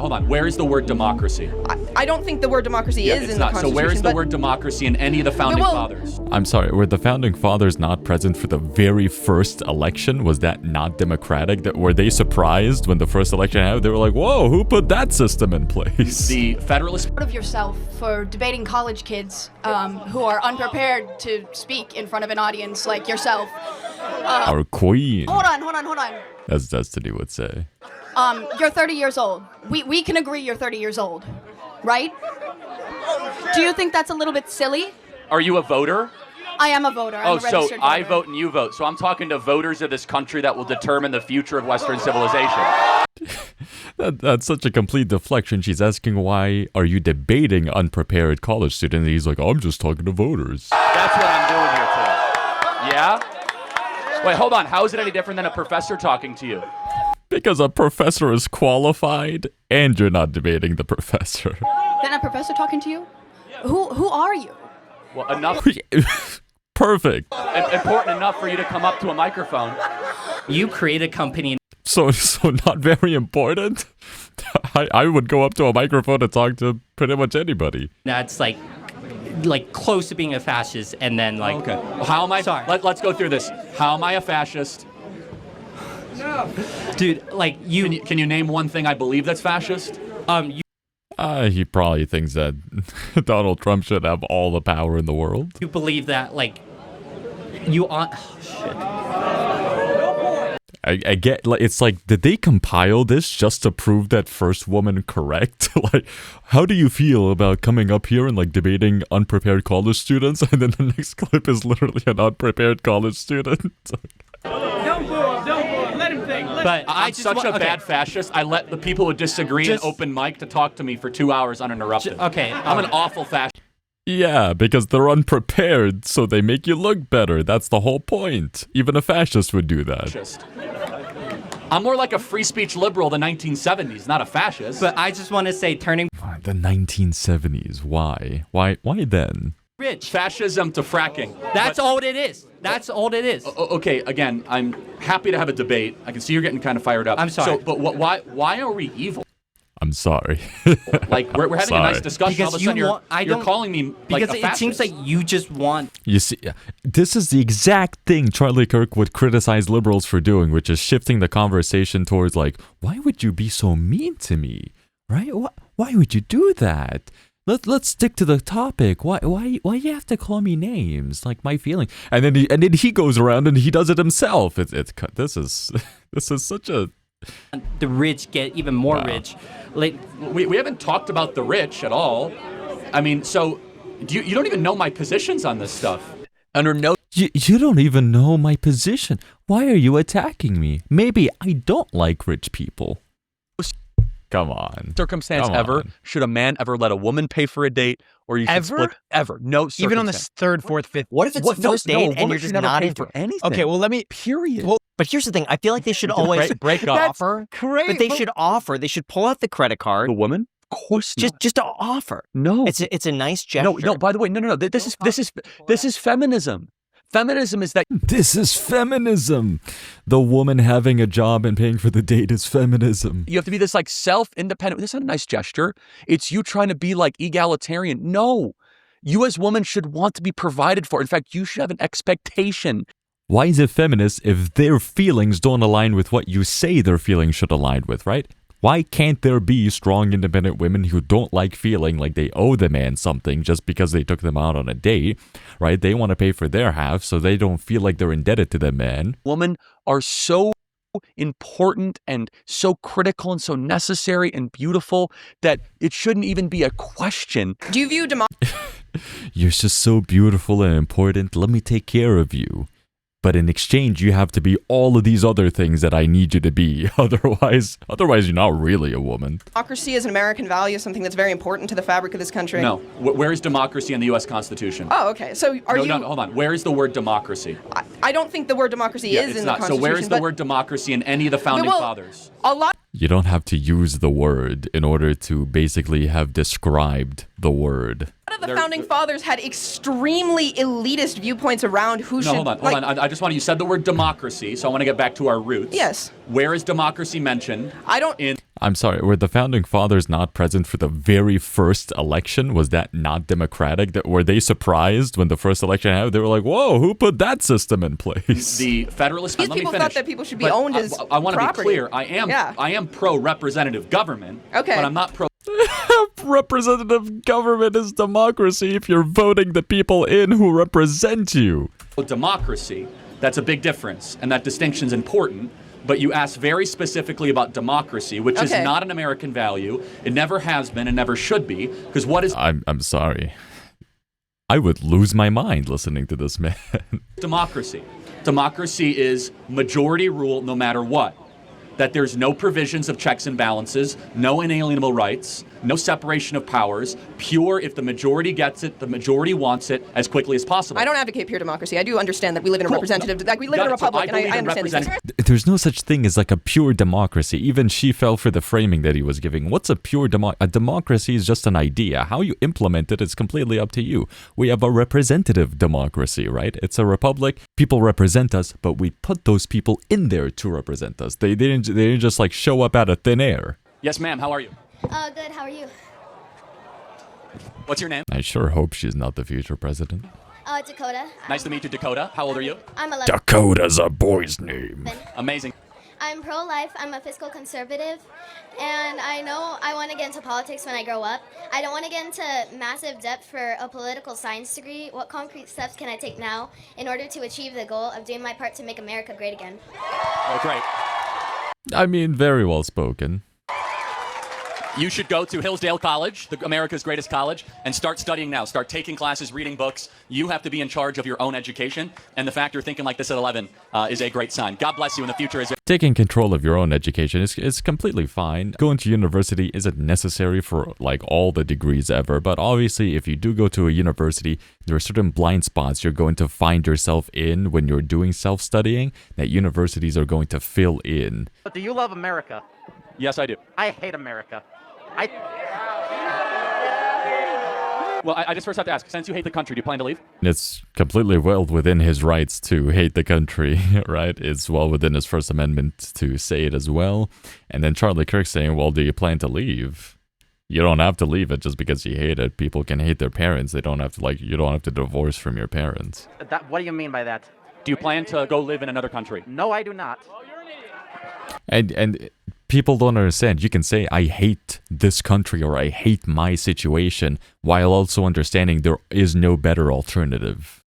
hold on. Where is the word democracy? I don't think the word democracy is in the Constitution. So where is the word democracy in any of the founding fathers? I'm sorry, were the founding fathers not present for the very first election? Was that not democratic? Were they surprised when the first election happened? They were like, whoa, who put that system in place? The Federalist... Of yourself for debating college kids who are unprepared to speak in front of an audience like yourself. Our queen. Hold on. As Destiny would say. You're 30 years old. We can agree you're 30 years old, right? Do you think that's a little bit silly? Are you a voter? I am a voter. I'm a registered voter. I vote and you vote. So I'm talking to voters of this country that will determine the future of Western civilization. That's such a complete deflection. She's asking, why are you debating unprepared college students? And he's like, I'm just talking to voters. That's what I'm doing here today. Yeah? Wait, hold on. How is it any different than a professor talking to you? Because a professor is qualified and you're not debating the professor. Then a professor talking to you? Who are you? Well, enough. Perfect. Important enough for you to come up to a microphone. You create a company. So not very important? I would go up to a microphone and talk to pretty much anybody. That's like close to being a fascist, and then like... Okay. Well, how am I... Sorry. Let's go through this. How am I a fascist? No. Dude, like you... Can you name one thing I believe that's fascist? He probably thinks that Donald Trump should have all the power in the world. You believe that, like... You on... Oh, shit. I get, like, it's like, did they compile this just to prove that first woman correct? Like, how do you feel about coming up here and, like, debating unprepared college students? And then the next clip is literally an unprepared college student. Don't boo him, let him think. But I'm such a bad fascist, I let the people who disagree in open mic to talk to me for 2 hours uninterrupted. Okay. I'm an awful fascist. Yeah, because they're unprepared, so they make you look better. That's the whole point. Even a fascist would do that. I'm more like a free speech liberal of the 1970s, not a fascist. But I just want to say, turning... The 1970s, why? Why then? Rich. Fascism to fracking. That's all it is. That's all it is. Okay, again, I'm happy to have a debate. I can see you're getting kind of fired up. I'm sorry. So, but why are we evil? I'm sorry. Like, we're having a nice discussion. Because all of a sudden you're calling me like a fascist. Because it seems like you just want... You see, this is the exact thing Charlie Kirk would criticize liberals for doing, which is shifting the conversation towards, like, why would you be so mean to me? Right? Why would you do that? Let's stick to the topic. Why you have to call me names? Like, my feeling. And then he goes around and he does it himself. This is such a... The rich get even more rich. Like, we haven't talked about the rich at all. I mean, so you don't even know my positions on this stuff. Under no... You don't even know my position. Why are you attacking me? Maybe I don't like rich people. Come on. Circumstance ever. Should a man ever let a woman pay for a date, or you should split ever? No circumstance. Even on the third, fourth, fifth. What if it's the first date and you're just not into for anything? Okay, well, let me... Period. Well, but here's the thing. I feel like they should always break off. offer. Great. But they should offer. They should pull out the credit card. The woman? Of course not. Just to offer. No. It's a nice gesture. No. By the way, no. This is feminism. Feminism is that... This is feminism. The woman having a job and paying for the date is feminism. You have to be this, like, self-independent. This is not a nice gesture. It's you trying to be, like, egalitarian. No. You as women should want to be provided for. In fact, you should have an expectation. Why is it feminist if their feelings don't align with what you say their feelings should align with, right? Why can't there be strong, independent women who don't like feeling like they owe the man something just because they took them out on a date, right? They want to pay for their half so they don't feel like they're indebted to the man. Women are so important and so critical and so necessary and beautiful that it shouldn't even be a question. Do you view You're just so beautiful and important. Let me take care of you. But in exchange, you have to be all of these other things that I need you to be. Otherwise, you're not really a woman. democracy as an American value something that's very important to the fabric of this country? No. Where is democracy in the U.S. Constitution? Oh, okay. So No, hold on. Where is the word democracy? I don't think the word democracy is in the Constitution. So where is the word democracy in any of the founding fathers? You don't have to use the word in order to basically have described the word. A lot of the founding fathers had extremely elitist viewpoints around who should... Hold on. I just want to... You said the word democracy, so I want to get back to our roots. Yes. Where is democracy mentioned? I'm sorry, were the founding fathers not present for the very first election? Was that not democratic? Were they surprised when the first election happened? They were like, whoa, who put that system in place? The Federalist. These Let me people finish. thought that people should be But owned as I want to be property. clear. I am pro representative government. Okay. But I'm not pro. Representative government is democracy if you're voting the people in who represent you. Democracy. That's a big difference, and that distinction's important. But you asked very specifically about democracy, which is not an American value. It never has been and never should be. Because what is I'm sorry. I would lose my mind listening to this man. democracy? Democracy is majority rule no matter what. That there's no provisions of checks and balances, no inalienable rights, no separation of powers, pure if the majority gets it, the majority wants it as quickly as possible. I don't advocate pure democracy. I do understand that we live in a representative, like we live in a Got it. So republic, and I believe in understand these things. There's no such thing as like a pure democracy. Even she fell for the framing that he was giving. What's a pure a democracy is just an idea. How you implement it is completely up to you. We have a representative democracy, right? It's a republic. People represent us, but we put those people in there to represent us. They didn't just like show up out of thin air. Yes, ma'am. How are you? Good. How are you? What's your name? I sure hope she's not the future president. Dakota. Nice to meet you, Dakota. How old are you? I'm 11. Dakota's a boy's name. Amazing. I'm pro-life. I'm a fiscal conservative, and I know I want to get into politics when I grow up. I don't want to get into massive debt for a political science degree. What concrete steps can I take now in order to achieve the goal of doing my part to make America great again? Oh, great. I mean, very well spoken. You should go to Hillsdale College, America's greatest college, and start studying now. Start taking classes, reading books. You have to be in charge of your own education, and the fact you're thinking like this at 11 is a great sign. God bless you, and the future is... Taking control of your own education is completely fine. Going to university isn't necessary for like all the degrees ever, but obviously if you do go to a university, there are certain blind spots you're going to find yourself in when you're doing self-studying that universities are going to fill in. But do you love America? Yes, I do. I hate America. Well, I just first have to ask, since you hate the country, do you plan to leave? It's completely well within his rights to hate the country, right? It's well within his First Amendment to say it as well. And then Charlie Kirk saying, well, do you plan to leave? You don't have to leave it just because you hate it. People can hate their parents. They don't have to, you don't have to divorce from your parents. What do you mean by that? Do you plan to go live in another country? No, I do not. And people don't understand. You can say, I hate this country or I hate my situation, while also understanding there is no better alternative.